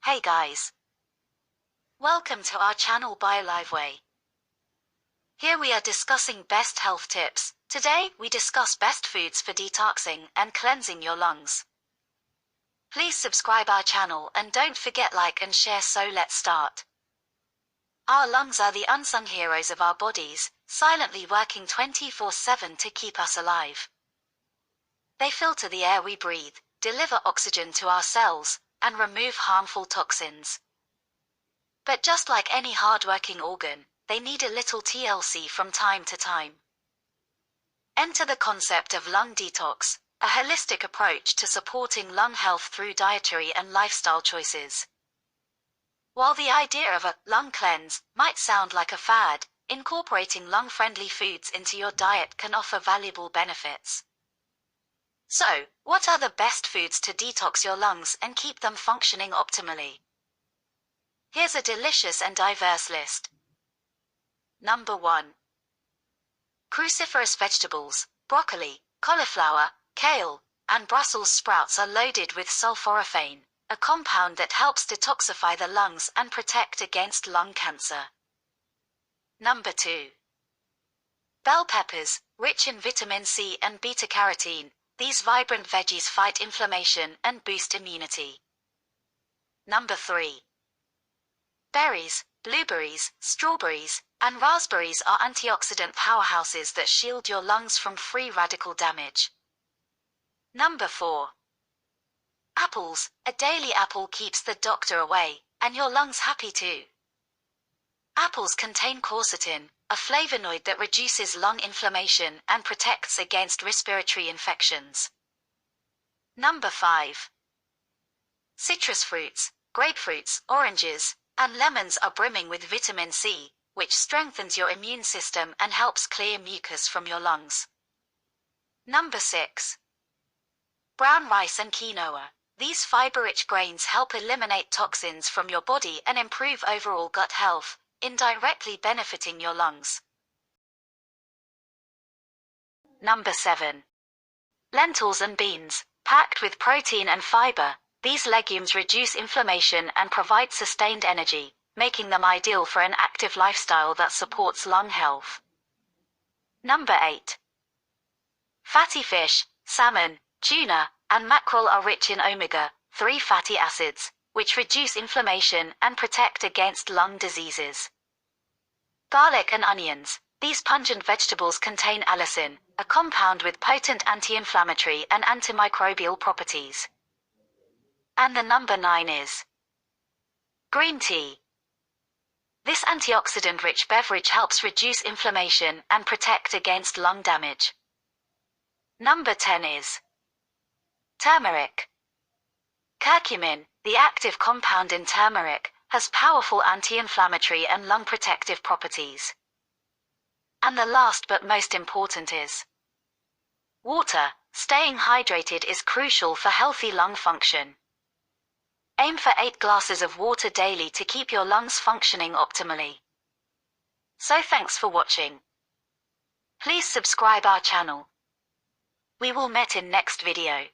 Hey guys! Welcome to our channel Bioliveway. Here we are discussing best health tips. Today we discuss best foods for detoxing and cleansing your lungs. Please subscribe our channel and don't forget like and share, so let's start. Our lungs are the unsung heroes of our bodies, silently working 24/7 to keep us alive. They filter the air we breathe, deliver oxygen to our cells, and remove harmful toxins. But just like any hard-working organ, they need a little TLC from time to time. Enter the concept of lung detox, a holistic approach to supporting lung health through dietary and lifestyle choices. While the idea of a lung cleanse might sound like a fad, incorporating lung-friendly foods into your diet can offer valuable benefits. So, what are the best foods to detox your lungs and keep them functioning optimally? Here's a delicious and diverse list. Number 1. Cruciferous vegetables. Broccoli, cauliflower, kale, and Brussels sprouts are loaded with sulforaphane, a compound that helps detoxify the lungs and protect against lung cancer. Number 2. Bell peppers, rich in vitamin C and beta-carotene. These vibrant veggies fight inflammation and boost immunity. Number 3. Berries, blueberries, strawberries, and raspberries are antioxidant powerhouses that shield your lungs from free radical damage. Number 4. Apples. A daily apple keeps the doctor away, and your lungs happy too. Apples contain quercetin, a flavonoid that reduces lung inflammation and protects against respiratory infections. Number 5. Citrus fruits. Grapefruits, oranges, and lemons are brimming with vitamin C, which strengthens your immune system and helps clear mucus from your lungs. Number 6. Brown rice and quinoa. These fiber-rich grains help eliminate toxins from your body and improve overall gut health, indirectly benefiting your lungs. Number 7. Lentils and beans. Packed with protein and fiber, these legumes reduce inflammation and provide sustained energy, making them ideal for an active lifestyle that supports lung health. Number 8. Fatty fish. Salmon, tuna, and mackerel are rich in omega-3 fatty acids, which reduce inflammation and protect against lung diseases. Garlic and onions. These pungent vegetables contain allicin, a compound with potent anti-inflammatory and antimicrobial properties. And the number 9 is green tea. This antioxidant-rich beverage helps reduce inflammation and protect against lung damage. Number 10 is turmeric. Curcumin, the active compound in turmeric, has powerful anti-inflammatory and lung protective properties. And the last but most important is water. Staying hydrated is crucial for healthy lung function. Aim for 8 glasses of water daily to keep your lungs functioning optimally. So thanks for watching. Please subscribe our channel. We will meet in next video.